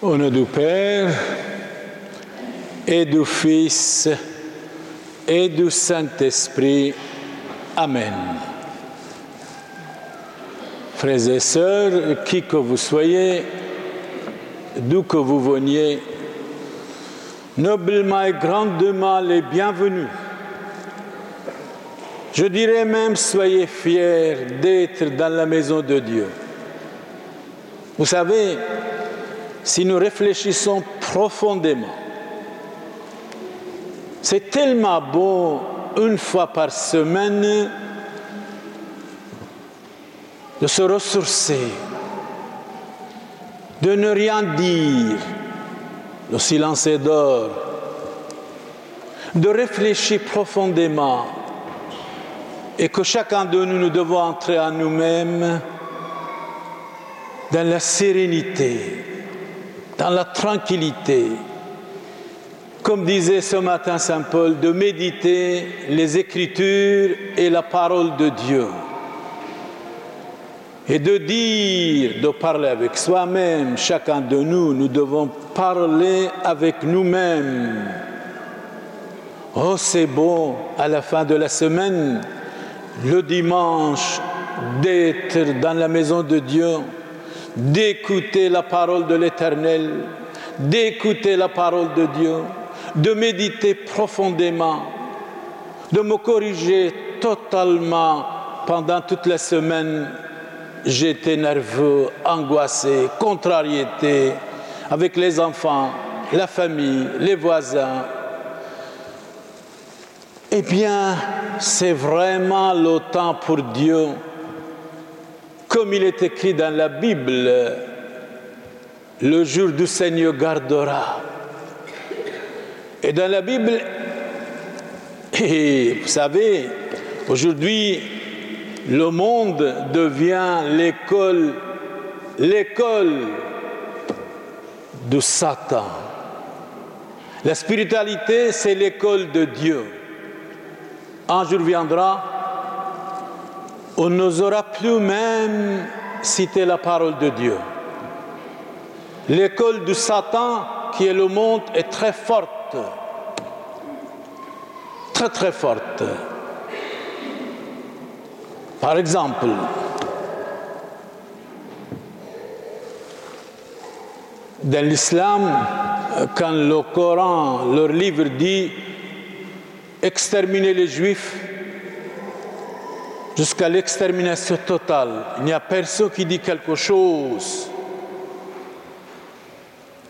Au nom du Père et du Fils et du Saint-Esprit. Amen. Frères et sœurs, qui que vous soyez, d'où que vous veniez, noblement et grandement les bienvenus. Je dirais même, soyez fiers d'être dans la maison de Dieu. Vous savez, si nous réfléchissons profondément, c'est tellement beau, une fois par semaine, de se ressourcer, de ne rien dire, le silence est d'or, de réfléchir profondément, et que chacun de nous devons entrer en nous-mêmes dans la sérénité, dans la tranquillité, comme disait ce matin Saint Paul, de méditer les Écritures et la parole de Dieu. Et de dire, de parler avec soi-même, chacun de nous, nous devons parler avec nous-mêmes. Oh, c'est beau, à la fin de la semaine, le dimanche, d'être dans la maison de Dieu, d'écouter la parole de l'Éternel, d'écouter la parole de Dieu, de méditer profondément, de me corriger totalement pendant toute la semaine. J'étais nerveux, angoissé, contrariété avec les enfants, la famille, les voisins. Eh bien, c'est vraiment le temps pour Dieu. Comme il est écrit dans la Bible, le jour du Seigneur gardera. Et dans la Bible, et vous savez, aujourd'hui, le monde devient l'école de Satan. La spiritualité, c'est l'école de Dieu. Un jour viendra, on n'osera plus même citer la parole de Dieu. L'école de Satan, qui est le monde, est très forte. Très très forte. Par exemple, dans l'islam, quand le Coran, leur livre dit exterminer les Juifs jusqu'à l'extermination totale, il n'y a personne qui dit quelque chose.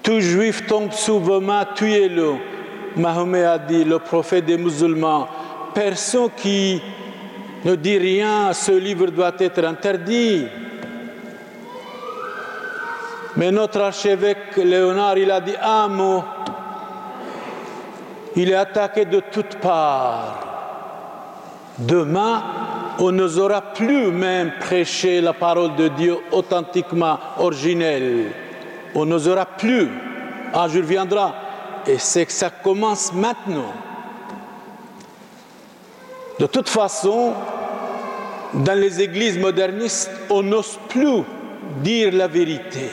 Tout Juif tombe sous vos mains, tuez-le. Mahomet a dit, le prophète des musulmans, personne qui ne dit rien, ce livre doit être interdit. Mais notre archevêque Léonard, il a dit un mot. Il est attaqué de toutes parts. Demain, on n'osera plus même prêcher la parole de Dieu authentiquement, originelle. On n'osera plus. Un jour viendra. Et c'est que ça commence maintenant. De toute façon, dans les églises modernistes, on n'ose plus dire la vérité.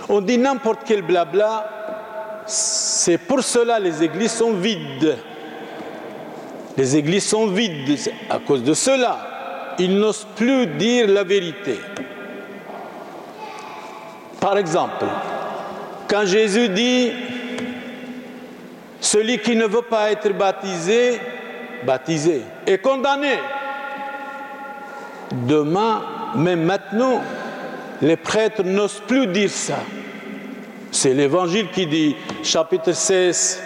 On dit n'importe quel blabla. C'est pour cela que les églises sont vides. Les églises sont vides. C'est à cause de cela, ils n'osent plus dire la vérité. Par exemple, quand Jésus dit « Celui qui ne veut pas être baptisé est condamné ». Demain, même maintenant, les prêtres n'osent plus dire ça. C'est l'Évangile qui dit, chapitre 16,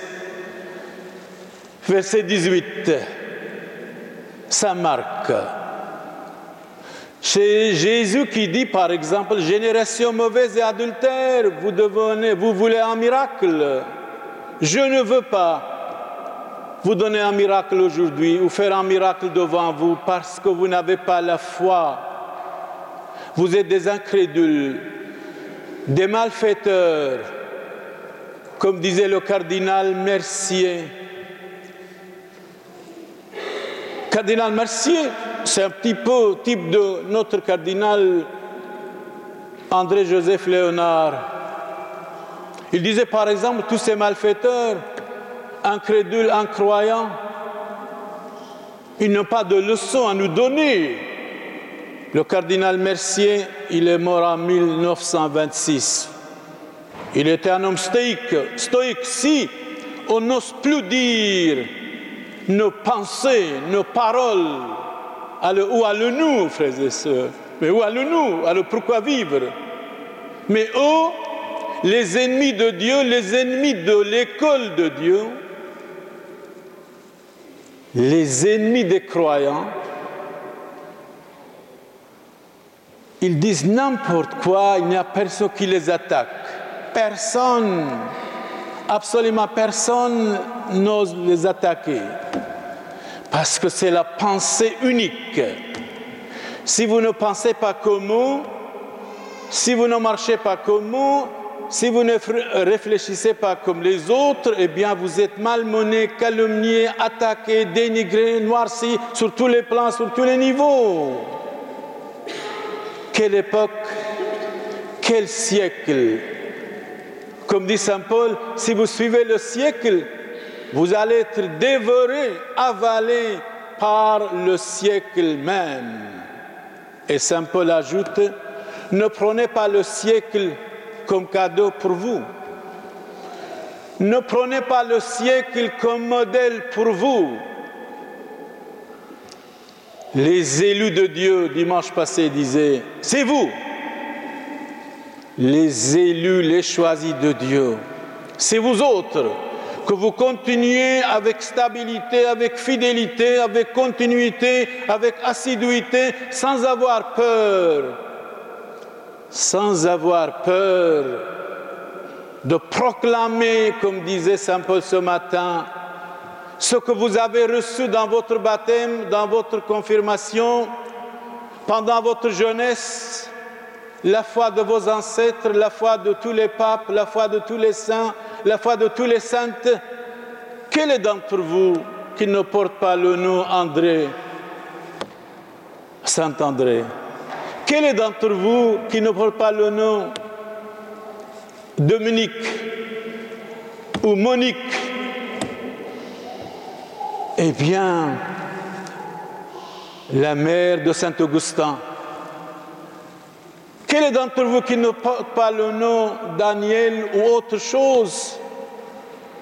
verset 18, Saint Marc. C'est Jésus qui dit, par exemple, « Génération mauvaise et adultère, vous voulez un miracle. Je ne veux pas vous donner un miracle aujourd'hui ou faire un miracle devant vous parce que vous n'avez pas la foi. Vous êtes des incrédules, des malfaiteurs, comme disait le cardinal Mercier. Cardinal Mercier, c'est un petit peu type de notre cardinal André-Joseph Léonard. Il disait par exemple, tous ces malfaiteurs, incrédules, incroyants, ils n'ont pas de leçon à nous donner. Le cardinal Mercier, il est mort en 1926. Il était un homme stoïque. Si on n'ose plus dire nos pensées, nos paroles, où allons-nous, frères et sœurs? Mais où allons-nous? Alors pourquoi vivre? Mais eux, les ennemis de Dieu, les ennemis de l'école de Dieu, les ennemis des croyants, ils disent n'importe quoi, il n'y a personne qui les attaque. Personne, absolument personne n'ose les attaquer. Parce que c'est la pensée unique. Si vous ne pensez pas comme eux, si vous ne marchez pas comme eux, si vous ne réfléchissez pas comme les autres, eh bien vous êtes malmené, calomnié, attaqué, dénigré, noirci sur tous les plans, sur tous les niveaux. Quelle époque, quel siècle. Comme dit Saint Paul, si vous suivez le siècle, vous allez être dévoré, avalé par le siècle même. Et Saint Paul ajoute, ne prenez pas le siècle comme cadeau pour vous. Ne prenez pas le siècle comme modèle pour vous. Les élus de Dieu, dimanche passé, disaient, c'est vous. Les élus, les choisis de Dieu, c'est vous autres, que vous continuez avec stabilité, avec fidélité, avec continuité, avec assiduité, sans avoir peur de proclamer, comme disait Saint Paul ce matin, ce que vous avez reçu dans votre baptême, dans votre confirmation, pendant votre jeunesse, la foi de vos ancêtres, la foi de tous les papes, la foi de tous les saints, la foi de tous les saintes. Quel est d'entre vous qui ne porte pas le nom André, Saint André? Quel est d'entre vous qui ne porte pas le nom Dominique ou Monique? Eh bien, la mère de Saint Augustin. Quel est d'entre vous qui ne porte pas le nom Daniel ou autre chose,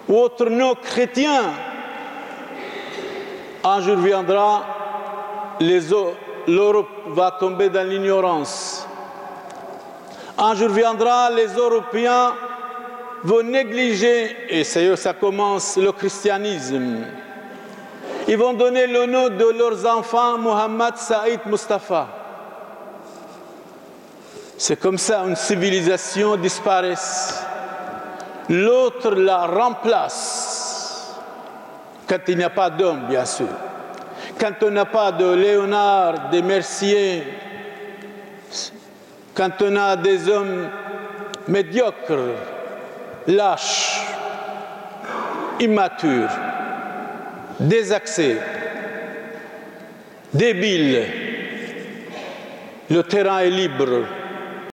ou autre nom chrétien? Un jour viendra, l'Europe va tomber dans l'ignorance. Un jour viendra, les Européens vont négliger, et ça commence le christianisme. Ils vont donner le nom de leurs enfants Mohammed, Saïd, Mustafa. C'est comme ça, une civilisation disparaît. L'autre la remplace. Quand il n'y a pas d'homme, bien sûr. Quand on n'a pas de Léonard, de Mercier, quand on a des hommes médiocres, lâches, immatures, désaxés, débiles, le terrain est libre.